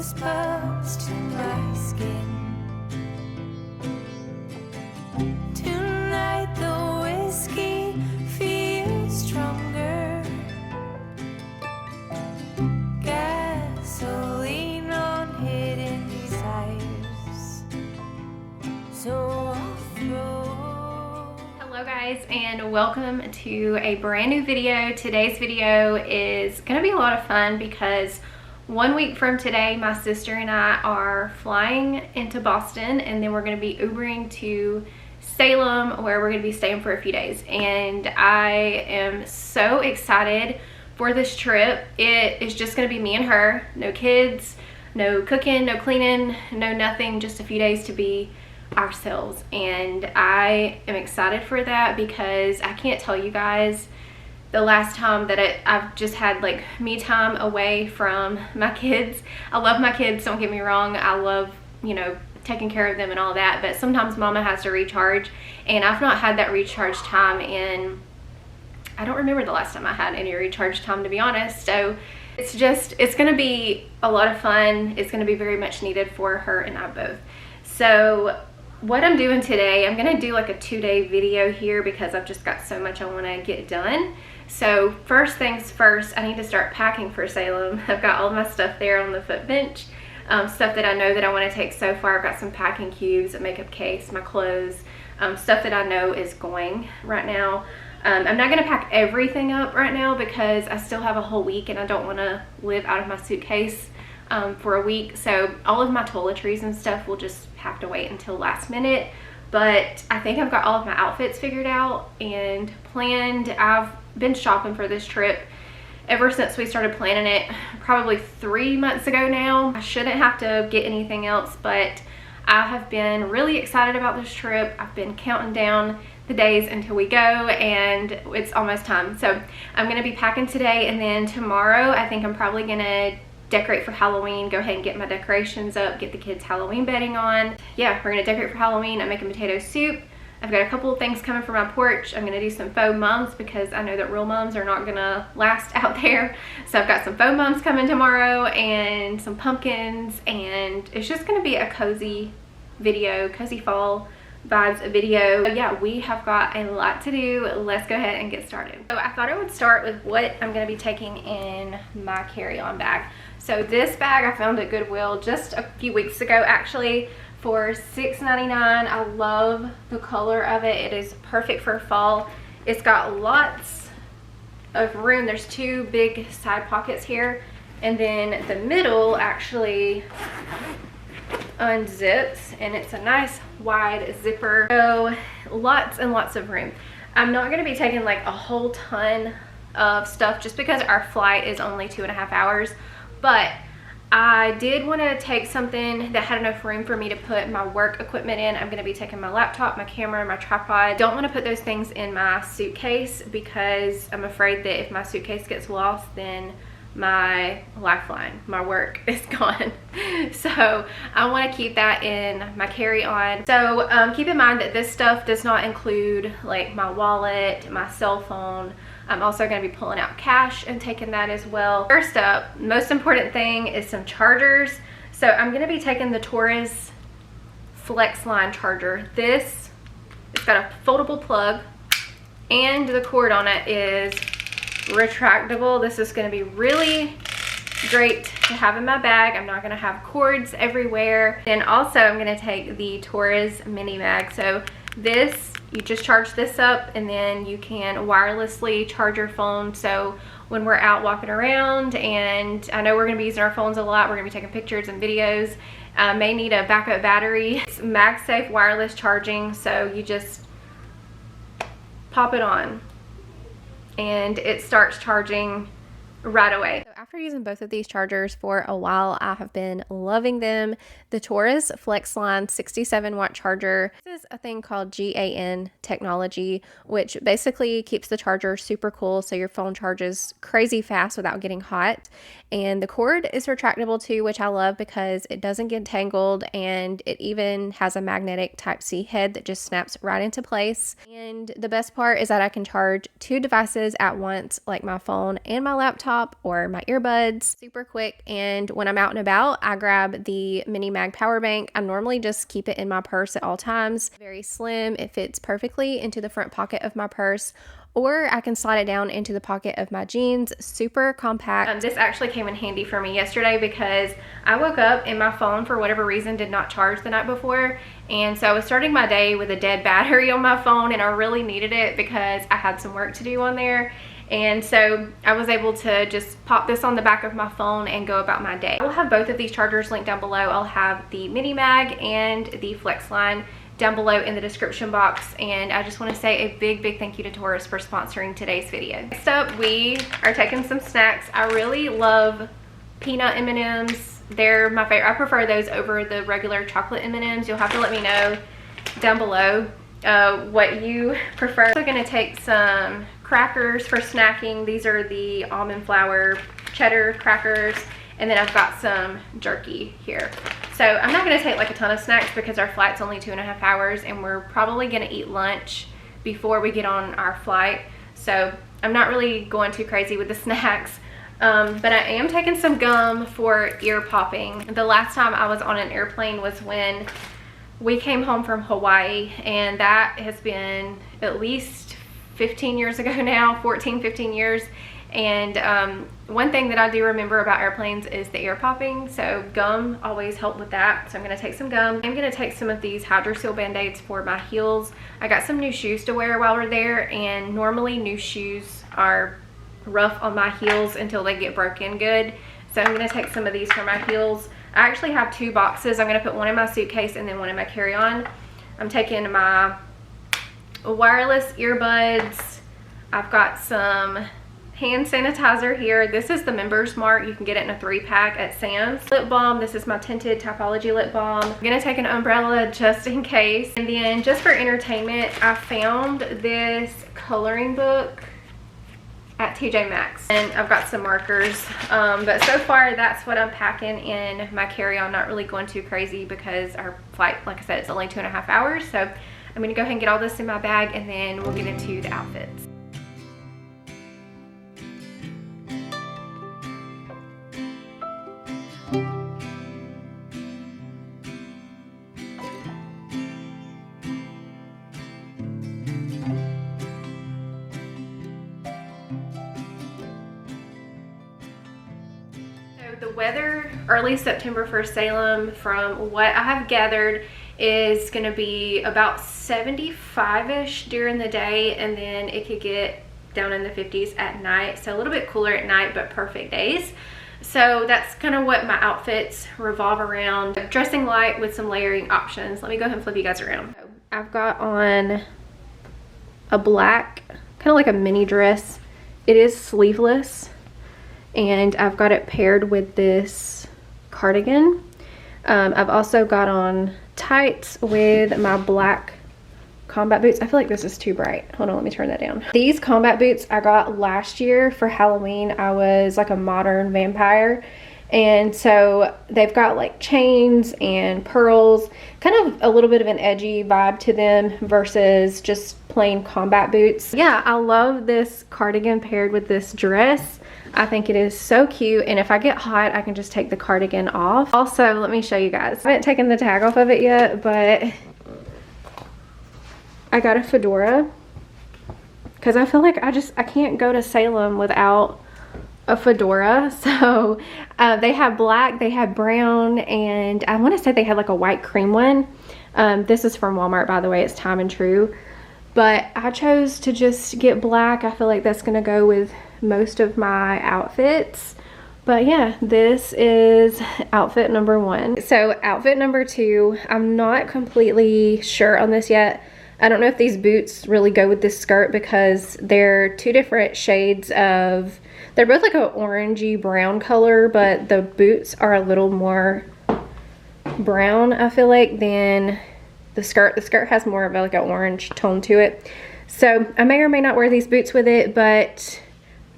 goosebumps to my skin. Tonight the whiskey feels stronger. Gasoline on hidden desires. So I'll throw. Hello guys, and welcome to a brand new video. Today's video is gonna be a lot of fun because 1 week from today, my sister and I are flying into Boston, and then we're gonna be Ubering to Salem, where we're gonna be staying for a few days. And I am so excited for this trip. It is just gonna be me and her, no kids, no cooking, no cleaning, no nothing, just a few days to be ourselves. And I am excited for that because I can't tell you guys the last time that I've just had like me time away from my kids. I love my kids, don't get me wrong. I love, you know, taking care of them and all that, but sometimes mama has to recharge, and I've not had that recharge time in, I don't remember the last time I had any recharge time, to be honest. So it's gonna be a lot of fun. It's gonna be very much needed for her and I both. So what I'm doing today, I'm gonna do like a 2-day video here because I've just got so much I wanna get done. So first things first, I need to start packing for Salem. I've got all my stuff there on the foot bench. Stuff that I know that I want to take so far. I've got some packing cubes, a makeup case, my clothes, stuff that I know is going right now. I'm not going to pack everything up right now because I still have a whole week and I don't want to live out of my suitcase for a week. So all of my toiletries and stuff will just have to wait until last minute. But I think I've got all of my outfits figured out and planned. I've been shopping for this trip ever since we started planning it, probably 3 months ago now. I shouldn't have to get anything else, but I have been really excited about this trip. I've been counting down the days until we go, and it's almost time. So I'm gonna be packing today, and then tomorrow I think I'm probably gonna decorate for Halloween, go ahead and get my decorations up, get the kids Halloween bedding on. Yeah, we're gonna decorate for Halloween. I'm making potato soup. I've got a couple of things coming for my porch. I'm gonna do some faux mums because I know that real mums are not gonna last out there. So I've got some faux mums coming tomorrow and some pumpkins, and it's just gonna be a cozy video, cozy fall vibes video. So yeah, we have got a lot to do. Let's go ahead and get started. So I thought I would start with what I'm gonna be taking in my carry-on bag. So this bag I found at Goodwill just a few weeks ago actually, for $6.99. I love the color of it. It is perfect for fall. It's got lots of room. There's 2 big side pockets here, and then the middle actually unzips, and it's a nice wide zipper. So lots and lots of room. I'm not gonna be taking like a whole ton of stuff just because our flight is only 2.5 hours, but I did want to take something that had enough room for me to put my work equipment in. I'm going to be taking my laptop, my camera, my tripod. Don't want to put those things in my suitcase because I'm afraid that if my suitcase gets lost, then my lifeline, my work, is gone. So I want to keep that in my carry-on. So keep in mind that this stuff does not include like my wallet, my cell phone. I'm also going to be pulling out cash and taking that as well. First up, most important thing is some chargers. So I'm going to be taking the Torras Flexline charger. It's got a foldable plug, and the cord on it is retractable. This is going to be really great to have in my bag. I'm not going to have cords everywhere. And also I'm going to take the Torras Minimag. So this, you just charge this up and then you can wirelessly charge your phone. So when we're out walking around, and I know we're going to be using our phones a lot, we're going to be taking pictures and videos, may need a backup battery. It's MagSafe wireless charging, so you just pop it on and it starts charging right away. So after using both of these chargers for a while, I have been loving them. The Torras Flexline 67-watt charger. This is a thing called GAN technology, which basically keeps the charger super cool so your phone charges crazy fast without getting hot. And the cord is retractable too, which I love because it doesn't get tangled, and it even has a magnetic Type-C head that just snaps right into place. And the best part is that I can charge 2 devices at once, like my phone and my laptop or my earbuds earbuds, super quick. And when I'm out and about, I grab the Minimag power bank. I normally just keep it in my purse at all times. Very slim. It fits perfectly into the front pocket of my purse, or I can slide it down into the pocket of my jeans. Super compact. This actually came in handy for me yesterday because I woke up and my phone, for whatever reason, did not charge the night before. And so I was starting my day with a dead battery on my phone, and I really needed it because I had some work to do on there. And so I was able to just pop this on the back of my phone and go about my day. I will have both of these chargers linked down below. I'll have the Minimag and the Flexline down below in the description box. And I just want to say a big thank you to Torras for sponsoring today's video. Next up, we are taking some snacks. I really love peanut M&Ms. They're my favorite. I prefer those over the regular chocolate M&Ms. You'll have to let me know down below what you prefer. I'm also going to take some crackers for snacking. These are the almond flour cheddar crackers, and then I've got some jerky here. So I'm not going to take like a ton of snacks because our flight's only 2.5 hours, and we're probably going to eat lunch before we get on our flight. So I'm not really going too crazy with the snacks. But I am taking some gum for ear popping. The last time I was on an airplane was when we came home from Hawaii, and that has been at least 15 years ago now, 14, 15 years. And one thing that I do remember about airplanes is the ear popping, so gum always helped with that. So I'm going to take some gum. I'm going to take some of these Hydro Seal Band-Aids for my heels. I got some new shoes to wear while we're there, and normally new shoes are rough on my heels until they get broken good. So I'm going to take some of these for my heels. I actually have 2 boxes. I'm going to put one in my suitcase and then one in my carry-on. I'm taking my wireless earbuds. I've got some hand sanitizer here. This is the Members Mark. You can get it in a 3-pack at Sam's. Lip balm. This is my tinted Typology lip balm. I'm gonna take an umbrella just in case. And then just for entertainment, I found this coloring book at TJ Maxx, and I've got some markers. But so far that's what I'm packing in my carry-on. Not really going too crazy because our flight, like I said, it's only 2.5 hours. So I'm gonna go ahead and get all this in my bag, and then we'll get into the outfits. The weather early September for Salem, from what I have gathered, is going to be about 75-ish during the day, and then it could get down in the 50s at night. So a little bit cooler at night, but perfect days. So that's kind of what my outfits revolve around. Dressing light with some layering options. Let me go ahead and flip you guys around. I've got on a black, kind of like a mini dress. It is sleeveless, and I've got it paired with this cardigan. I've also got on tights with my black combat boots. I feel like this is too bright. Hold on, let me turn that down. These combat boots I got last year for Halloween. I was like a modern vampire, and so they've got like chains and pearls, kind of a little bit of an edgy vibe to them versus just plain combat boots. Yeah, I love this cardigan paired with this dress. I think it is so cute, and if I get hot, I can just take the cardigan off. Also, let me show you guys. I haven't taken the tag off of it yet, but I got a fedora because I feel like I can't go to Salem without a fedora. So they have black, they have brown, and I want to say they had like a white cream one. This is from Walmart, by the way. It's Time and True, but I chose to just get black. I feel like that's gonna go with most of my outfits. But yeah, this is outfit number 1. So outfit number 2, I'm not completely sure on this yet. I don't know if these boots really go with this skirt because they're 2 different shades of, they're both like an orangey brown color, but the boots are a little more brown, I feel like, than the skirt. The skirt has more of like an orange tone to it. So I may or may not wear these boots with it, but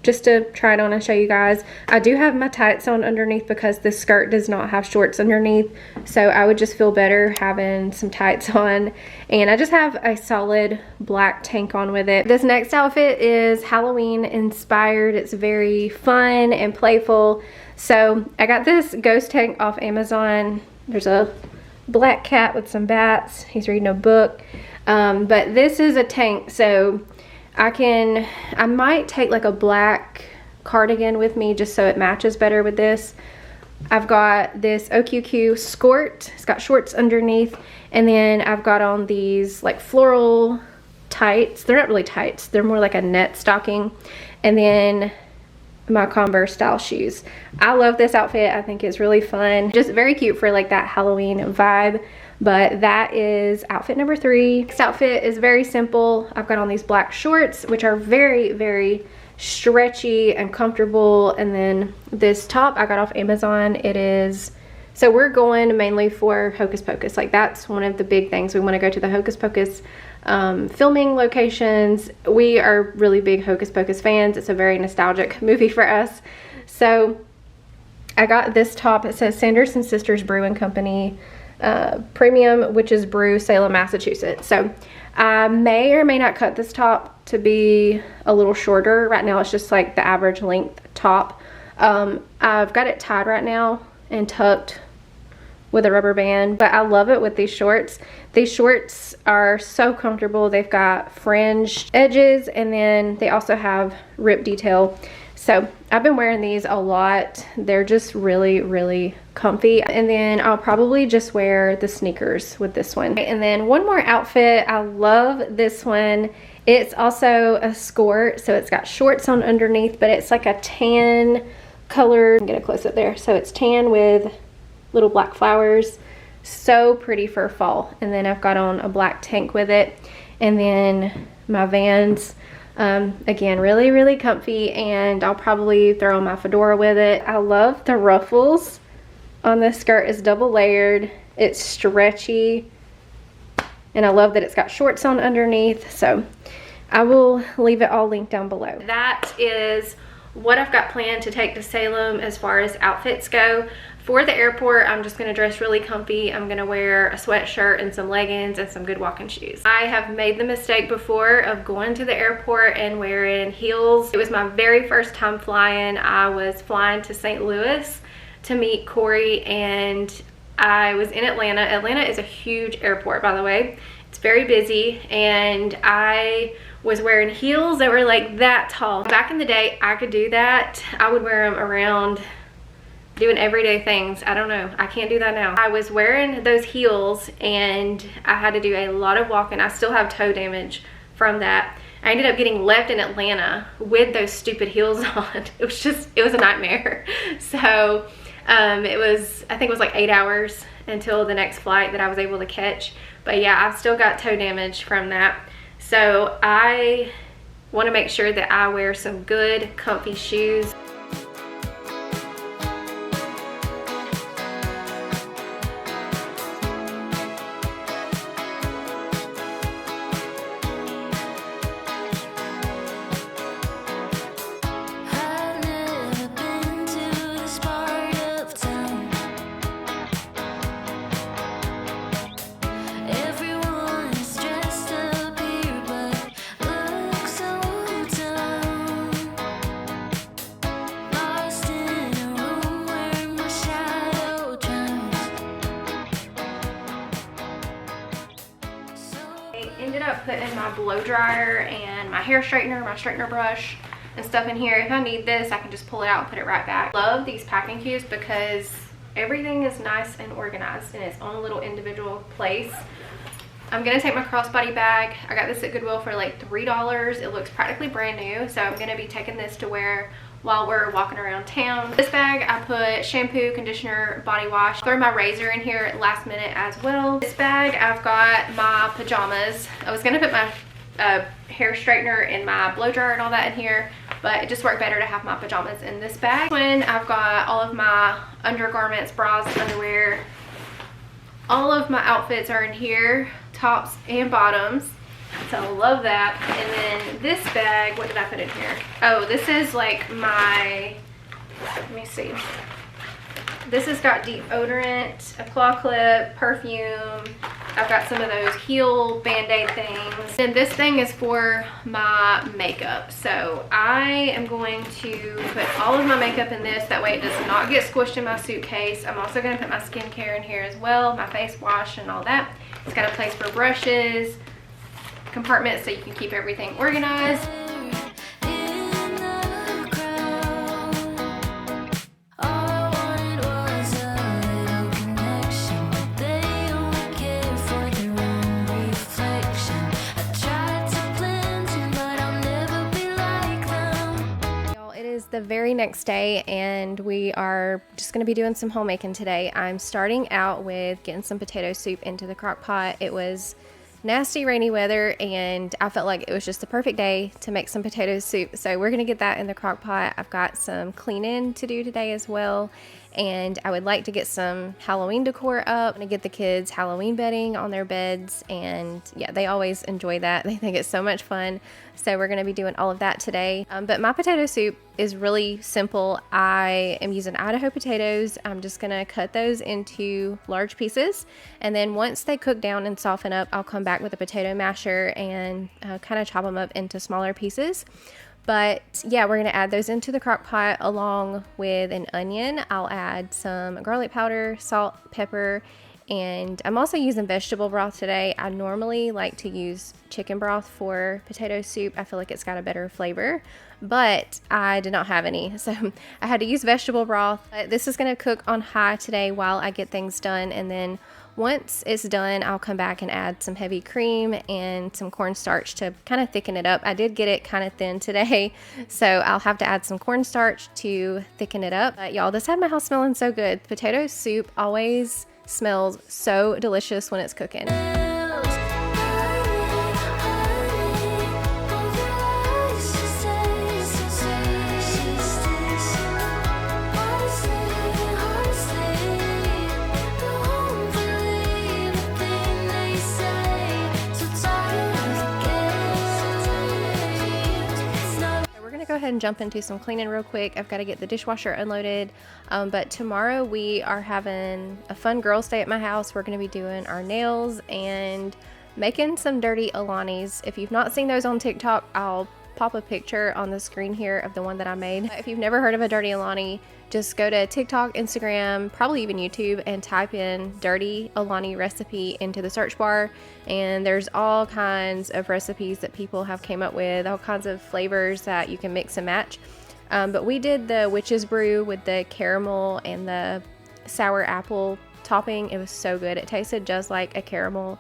just to try it on and show you guys. I do have my tights on underneath because this skirt does not have shorts underneath, so I would just feel better having some tights on. And I just have a solid black tank on with it. This next outfit is Halloween inspired. It's very fun and playful. So I got this ghost tank off Amazon. There's a black cat with some bats. He's reading a book. But this is a tank, so I might take like a black cardigan with me just so it matches better with this. I've got this OQQ skirt. It's got shorts underneath, and then I've got on these like floral tights. They're not really tights, they're more like a net stocking, and then my Converse style shoes. I love this outfit. I think it's really fun, just very cute for like that Halloween vibe. But that is outfit number 3. Next outfit is very simple. I've got on these black shorts, which are very, very stretchy and comfortable. And then this top I got off Amazon. It is, so we're going mainly for Hocus Pocus. Like, that's one of the big things. We want to go to the Hocus Pocus filming locations. We are really big Hocus Pocus fans. It's a very nostalgic movie for us. So I got this top. It says Sanderson Sisters Brewing Company Premium Witches Brew, Salem, Massachusetts. So I may or may not cut this top to be a little shorter. Right now it's just like the average length top. I've got it tied right now and tucked with a rubber band, but I love it with these shorts. These shorts are so comfortable. They've got fringed edges, and then they also have rip detail. So I've been wearing these a lot. They're just really, really comfy. And then I'll probably just wear the sneakers with this one. And then one more outfit. I love this one. It's also a skirt, so it's got shorts on underneath, but it's like a tan color. Get a close up there. So it's tan with little black flowers. So pretty for fall. And then I've got on a black tank with it. And then my Vans. Again, really, really comfy, and I'll probably throw on my fedora with it. I love the ruffles on this skirt. It's double layered, it's stretchy, and I love that it's got shorts on underneath. So I will leave it all linked down below. That is what I've got planned to take to Salem as far as outfits go. For the airport, I'm just gonna dress really comfy. I'm gonna wear a sweatshirt and some leggings and some good walking shoes. I have made the mistake before of going to the airport and wearing heels. It was my very first time flying. I was flying to St. Louis to meet Corey, and I was in Atlanta. Atlanta is a huge airport, by the way. It's very busy, and I was wearing heels that were like that tall. Back in the day, I could do that. I would wear them around doing everyday things. I don't know, I can't do that now. I was wearing those heels and I had to do a lot of walking. I still have toe damage from that. I ended up getting left in Atlanta with those stupid heels on. It was a nightmare. So it was, I think it was like 8 hours until the next flight that I was able to catch. But yeah, I've still got toe damage from that. So I want to make sure that I wear some good comfy shoes. Ended up putting my blow dryer and my hair straightener, my straightener brush and stuff in here. If I need this, I can just pull it out and put it right back. Love these packing cubes because everything is nice and organized in its own little individual place. I'm gonna take my crossbody bag. I got this at Goodwill for like $3. It looks practically brand new, so I'm gonna be taking this to wear while we're walking around town. This bag, I put shampoo, conditioner, body wash. Throw my razor in here at last minute as well. This bag, I've got my pajamas. I was gonna put my hair straightener and my blow dryer and all that in here, but it just worked better to have my pajamas in this bag. When I've got all of my undergarments, bras, underwear, all of my outfits are in here, tops and bottoms. So I love that. And then this bag, what did I put in here? Oh, this is like my, let me see. This has got deodorant, a claw clip, perfume. I've got some of those heel band-aid things. And this thing is for my makeup. So I am going to put all of my makeup in this. That way it does not get squished in my suitcase. I'm also going to put my skincare in here as well, my face wash and all that. It's got a place for brushes, compartments so you can keep everything organized. The very next day, and we are just going to be doing some homemaking today. I'm starting out with getting some potato soup into the crock pot. It was nasty rainy weather and I felt like it was just the perfect day to make some potato soup, so we're going to get that in the crock pot. I've got some cleaning to do today as well, and I would like to get some Halloween decor up. I'm going to get the kids Halloween bedding on their beds, and yeah, they always enjoy that. They think it's so much fun, so we're going to be doing all of that today. But my potato soup is really simple. I am using Idaho potatoes. I'm just going to cut those into large pieces, and then once they cook down and soften up, I'll come back with a potato masher and kind of chop them up into smaller pieces. But yeah, we're going to add those into the crock pot along with an onion. I'll add some garlic powder, salt, pepper, and I'm also using vegetable broth today. I normally like to use chicken broth for potato soup. I feel like it's got a better flavor, but I did not have any, so I had to use vegetable broth. This is going to cook on high today while I get things done, and then once it's done, I'll come back and add some heavy cream and some cornstarch to kind of thicken it up. I did get it kind of thin today, so I'll have to add some cornstarch to thicken it up. But y'all, this had my house smelling so good. Potato soup always smells so delicious when it's cooking. Go ahead and jump into some cleaning real quick. I've got to get the dishwasher unloaded, but tomorrow we are having a fun girls' day at my house. We're going to be doing our nails and making some dirty Alanis. If you've not seen those on TikTok, I'll pop a picture on the screen here of the one that I made. If you've never heard of a dirty Alani, just go to TikTok, Instagram, probably even YouTube, and type in dirty Alani recipe into the search bar, and there's all kinds of recipes that people have came up with, all kinds of flavors that you can mix and match. But we did the witch's brew with the caramel and the sour apple topping. It was so good. It tasted just like a caramel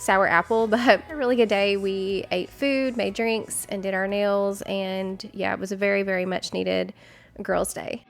sour apple, but a really good day. We ate food, made drinks, and did our nails, and yeah, it was a very, very much needed girls' day.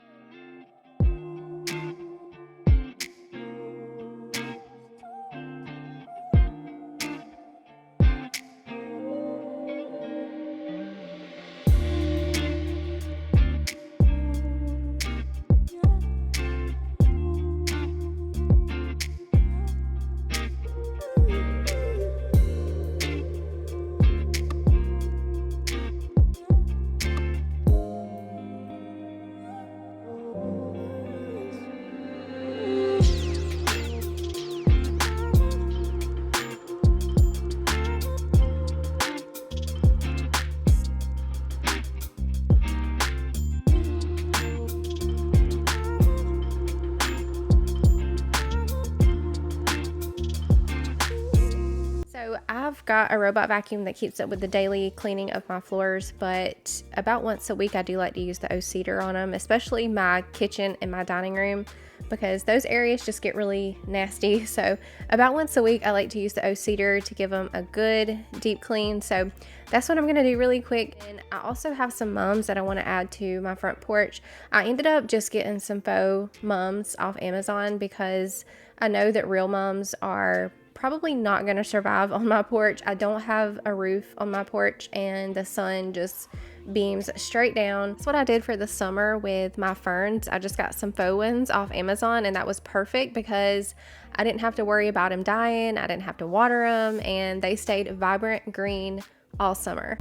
I've got a robot vacuum that keeps up with the daily cleaning of my floors, but about once a week I do like to use the O-Cedar on them, especially my kitchen and my dining room, because those areas just get really nasty. So about once a week I like to use the O-Cedar to give them a good deep clean. So that's what I'm going to do really quick. And I also have some mums that I want to add to my front porch. I ended up just getting some faux mums off Amazon because I know that real mums are probably not going to survive on my porch. I don't have a roof on my porch, and the sun just beams straight down. That's what I did for the summer with my ferns. I just got some faux ones off Amazon, and that was perfect because I didn't have to worry about them dying. I didn't have to water them, and they stayed vibrant green all summer.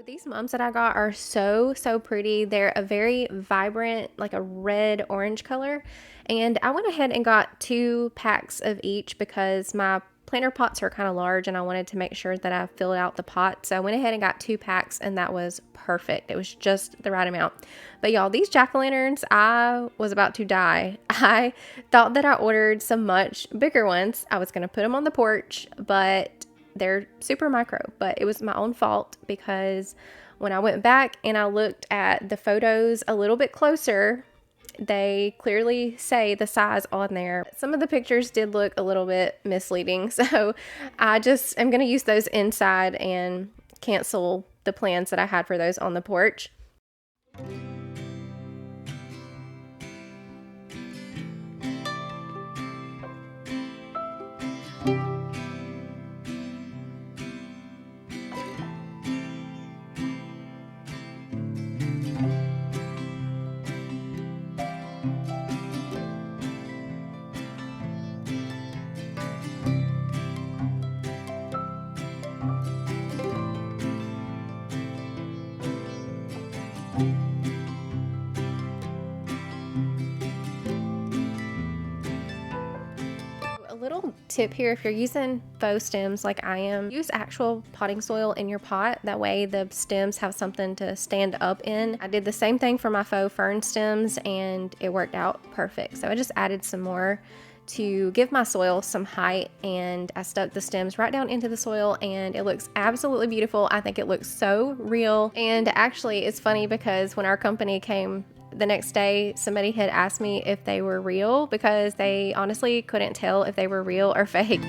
These mums that I got are so pretty. They're a very vibrant, like a red orange color, and I went ahead and got 2 packs of each because my planter pots are kind of large and I wanted to make sure that I filled out the pot. So I went ahead and got 2 packs, and that was perfect. It was just the right amount. But y'all, these jack-o'-lanterns, I was about to die. I thought that I ordered some much bigger ones. I was going to put them on the porch, but they're super micro. But it was my own fault because when I went back and I looked at the photos a little bit closer, they clearly say the size on there. Some of the pictures did look a little bit misleading, so I just am going to use those inside and cancel the plans that I had for those on the porch. Little tip here, if you're using faux stems like I am, use actual potting soil in your pot. That way the stems have something to stand up in. I did the same thing for my faux fern stems and it worked out perfect. So I just added some more to give my soil some height, and I stuck the stems right down into the soil and it looks absolutely beautiful. I think it looks so real. And actually it's funny because when our company came the next day, somebody had asked me if they were real because they honestly couldn't tell if they were real or fake.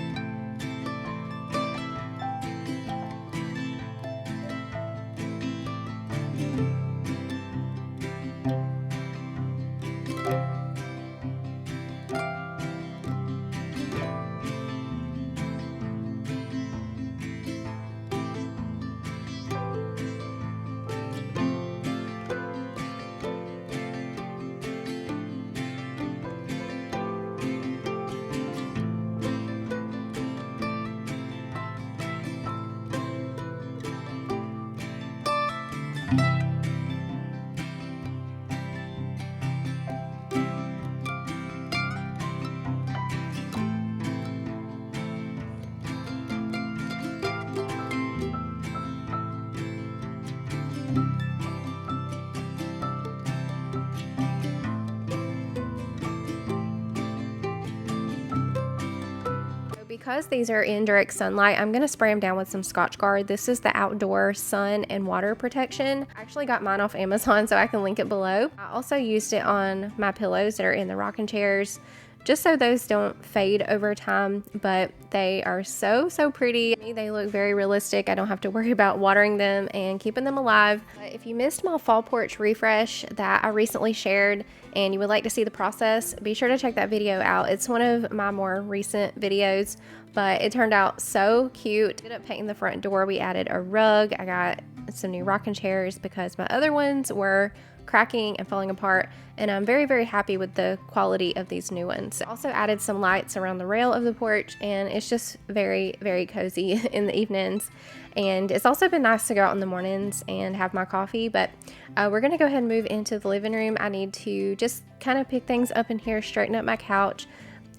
Because these are in direct sunlight, I'm going to spray them down with some Scotch Guard. This is the outdoor sun and water protection. I actually got mine off Amazon, so I can link it below. I also used it on my pillows that are in the rocking chairs, just so those don't fade over time, but they are so pretty. They look very realistic. I don't have to worry about watering them and keeping them alive. But if you missed my fall porch refresh that I recently shared and you would like to see the process, be sure to check that video out. It's one of my more recent videos, but it turned out so cute. I ended up painting the front door. We added a rug. I got some new rocking chairs because my other ones were cracking and falling apart, and I'm very, very happy with the quality of these new ones. Also added some lights around the rail of the porch, and it's just very, very cozy in the evenings. And it's also been nice to go out in the mornings and have my coffee, but we're gonna go ahead and move into the living room. I need to just kind of pick things up in here, straighten up my couch.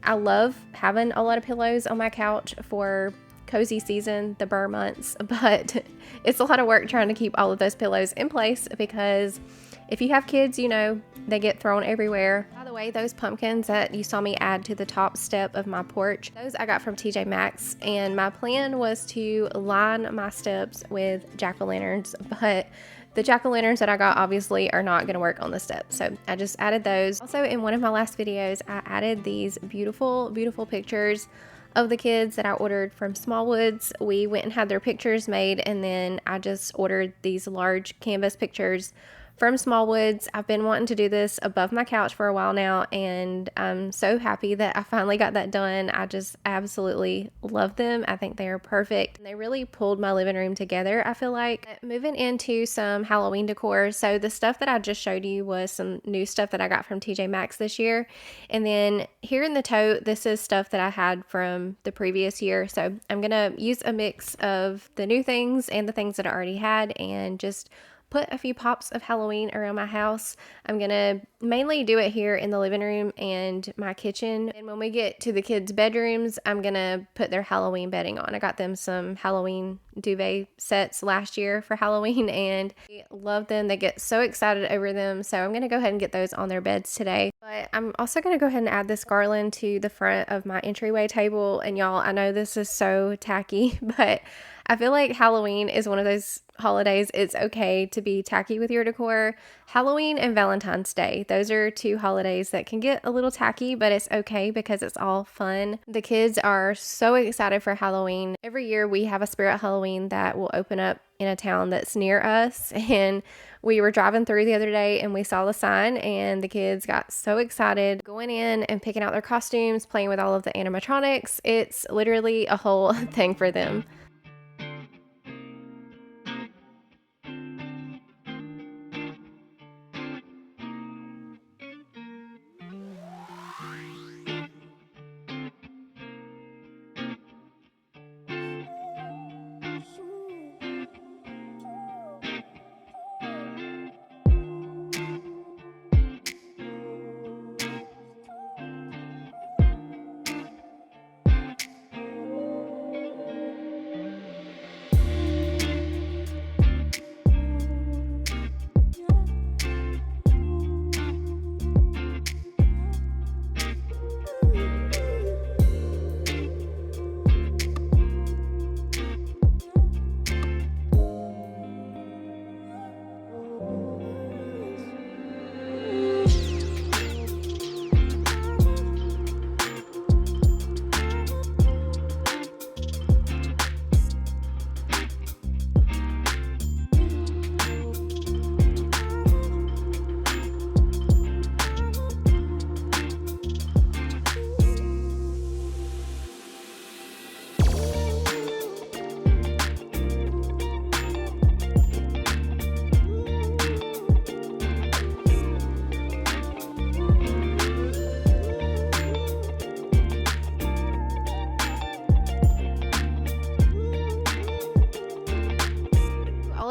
I love having a lot of pillows on my couch for cozy season, the burr months, but it's a lot of work trying to keep all of those pillows in place because if you have kids, you know, they get thrown everywhere. By the way, those pumpkins that you saw me add to the top step of my porch, those I got from TJ Maxx, and my plan was to line my steps with jack-o'-lanterns, but the jack-o'-lanterns that I got obviously are not going to work on the steps, so I just added those. Also, in one of my last videos, I added these beautiful, beautiful pictures of the kids that I ordered from Smallwoods. We went and had their pictures made, and then I just ordered these large canvas pictures from Smallwoods. I've been wanting to do this above my couch for a while now, and I'm so happy that I finally got that done. I just absolutely love them. I think they are perfect. They really pulled my living room together, I feel like. Moving into some Halloween decor. So the stuff that I just showed you was some new stuff that I got from TJ Maxx this year. And then here in the tote, this is stuff that I had from the previous year. So I'm going to use a mix of the new things and the things that I already had and just put a few pops of Halloween around my house. I'm gonna mainly do it here in the living room and my kitchen. And when we get to the kids' bedrooms, I'm gonna put their Halloween bedding on. I got them some Halloween duvet sets last year for Halloween and I love them. They get so excited over them. So I'm gonna go ahead and get those on their beds today. But I'm also gonna go ahead and add this garland to the front of my entryway table. And y'all, I know this is so tacky, but I feel like Halloween is one of those holidays it's okay to be tacky with your decor. Halloween and Valentine's Day, those are two holidays that can get a little tacky, but it's okay because it's all fun. The kids are so excited for Halloween. Every year we have a Spirit Halloween that will open up in a town that's near us, and we were driving through the other day and we saw the sign and the kids got so excited going in and picking out their costumes, playing with all of the animatronics. It's literally a whole thing for them.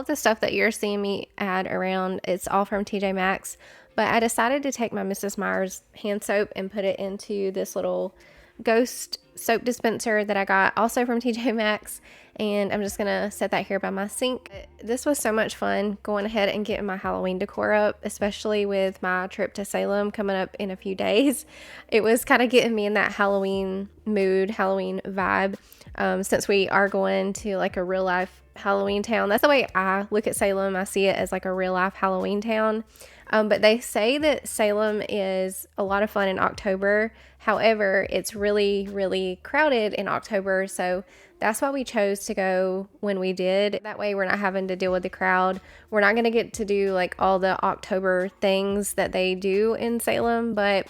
The stuff that you're seeing me add around, it's all from TJ Maxx, but I decided to take my Mrs. Meyer's hand soap and put it into this little ghost soap dispenser that I got also from TJ Maxx, and I'm just gonna set that here by my sink. This was so much fun going ahead and getting my Halloween decor up, especially with my trip to Salem coming up in a few days. It was kind of getting me in that Halloween mood, Halloween vibe, since we are going to like a real life Halloween town. That's the way I look at Salem. I see it as like a real life Halloween town. But they say that Salem is a lot of fun in October. However, it's really, really crowded in October. So that's why we chose to go when we did. That way we're not having to deal with the crowd. We're not going to get to do like all the October things that they do in Salem, but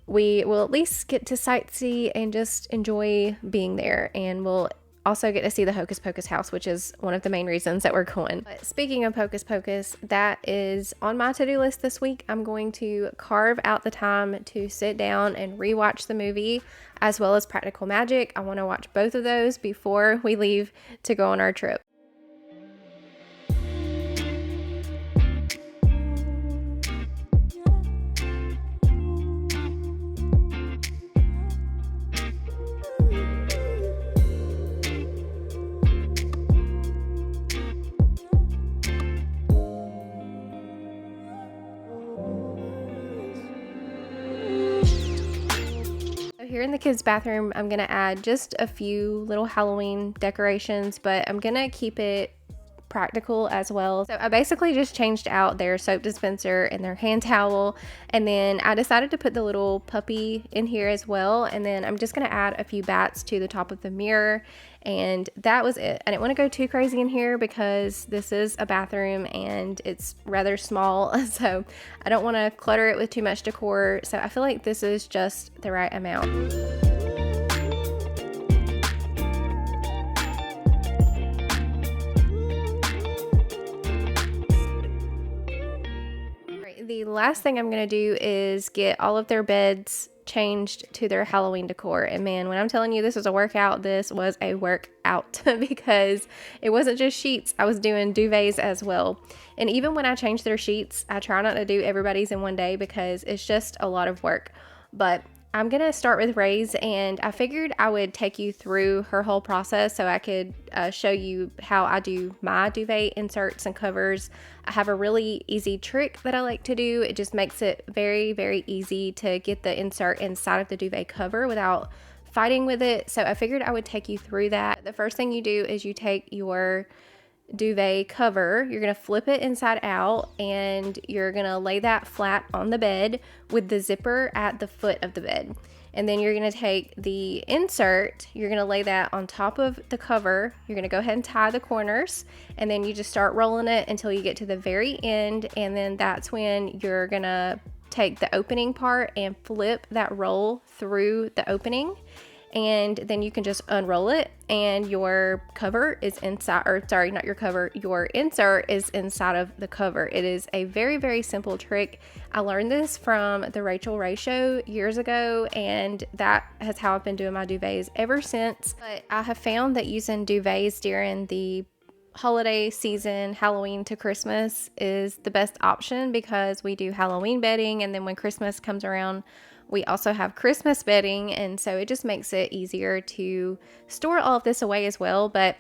we will at least get to sightsee and just enjoy being there. And we'll also get to see the Hocus Pocus house, which is one of the main reasons that we're going. But speaking of Hocus Pocus, that is on my to-do list this week. I'm going to carve out the time to sit down and rewatch the movie, as well as Practical Magic. I want to watch both of those before we leave to go on our trip. Here in the kids' bathroom, I'm going to add just a few little Halloween decorations, but I'm going to keep it practical as well. So I basically just changed out their soap dispenser and their hand towel, and then I decided to put the little puppy in here as well, and then I'm just going to add a few bats to the top of the mirror, and that was it. I didn't want to go too crazy in here because this is a bathroom and it's rather small, so I don't want to clutter it with too much decor, so I feel like this is just the right amount. The last thing I'm going to do is get all of their beds changed to their Halloween decor. And man, when I'm telling you this was a workout, this was a workout because it wasn't just sheets. I was doing duvets as well. And even when I change their sheets, I try not to do everybody's in one day because it's just a lot of work. But I'm going to start with Ray's, and I figured I would take you through her whole process so I could show you how I do my duvet inserts and covers. I have a really easy trick that I like to do. It just makes it very, very easy to get the insert inside of the duvet cover without fighting with it. So I figured I would take you through that. The first thing you do is you take your duvet cover, you're going to flip it inside out, and you're going to lay that flat on the bed with the zipper at the foot of the bed. And then you're going to take the insert, you're going to lay that on top of the cover, you're going to go ahead and tie the corners, and then you just start rolling it until you get to the very end, and then that's when you're going to take the opening part and flip that roll through the opening. And then you can just unroll it, and your cover is inside, or sorry, not your cover, your insert is inside of the cover. It is a very, very simple trick. I learned this from the Rachel Ray show years ago, and that is how I've been doing my duvets ever since. But I have found that using duvets during the holiday season, Halloween to Christmas, is the best option because we do Halloween bedding, and then when Christmas comes around, we also have Christmas bedding, and so it just makes it easier to store all of this away as well. But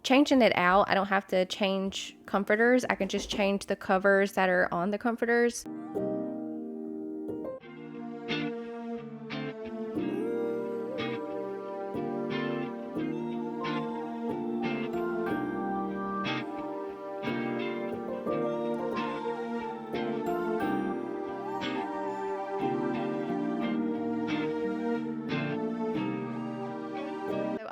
changing it out, I don't have to change comforters. I can just change the covers that are on the comforters.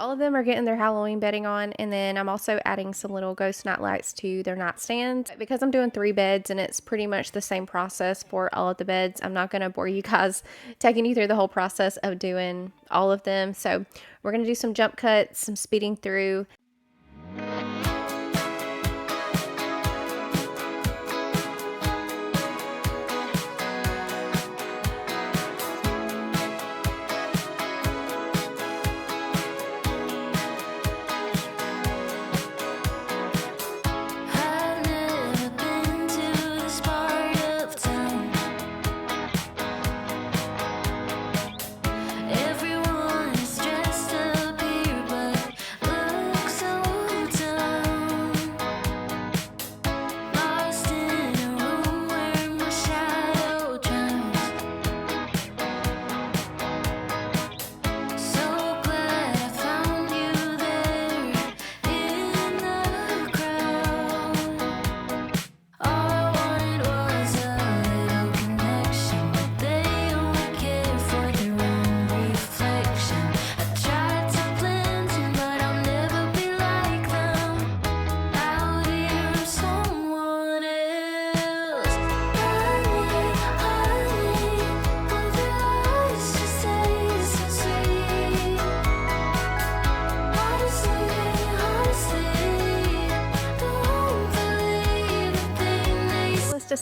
All of them are getting their Halloween bedding on, and then I'm also adding some little ghost night lights to their nightstands. Because I'm doing 3 beds and it's pretty much the same process for all of the beds, I'm not going to bore you guys taking you through the whole process of doing all of them. So we're going to do some jump cuts, some speeding through. Everyone is dressed up here, but looks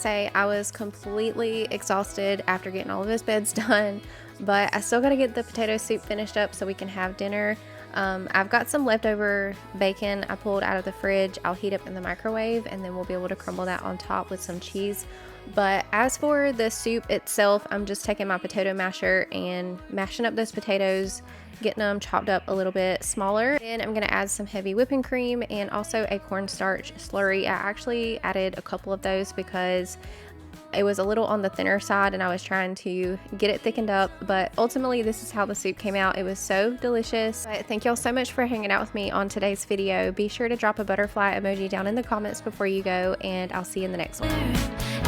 say I was completely exhausted after getting all of this beds done, but I still got to get the potato soup finished up so we can have dinner. I've got some leftover bacon I pulled out of the fridge. I'll heat up in the microwave and then we'll be able to crumble that on top with some cheese. But as for the soup itself, I'm just taking my potato masher and mashing up those potatoes, getting them chopped up a little bit smaller. Then I'm going to add some heavy whipping cream and also a cornstarch slurry. I actually added a couple of those because it was a little on the thinner side and I was trying to get it thickened up, but ultimately this is how the soup came out. It was so delicious. But thank y'all so much for hanging out with me on today's video. Be sure to drop a butterfly emoji down in the comments before you go, and I'll see you in the next one.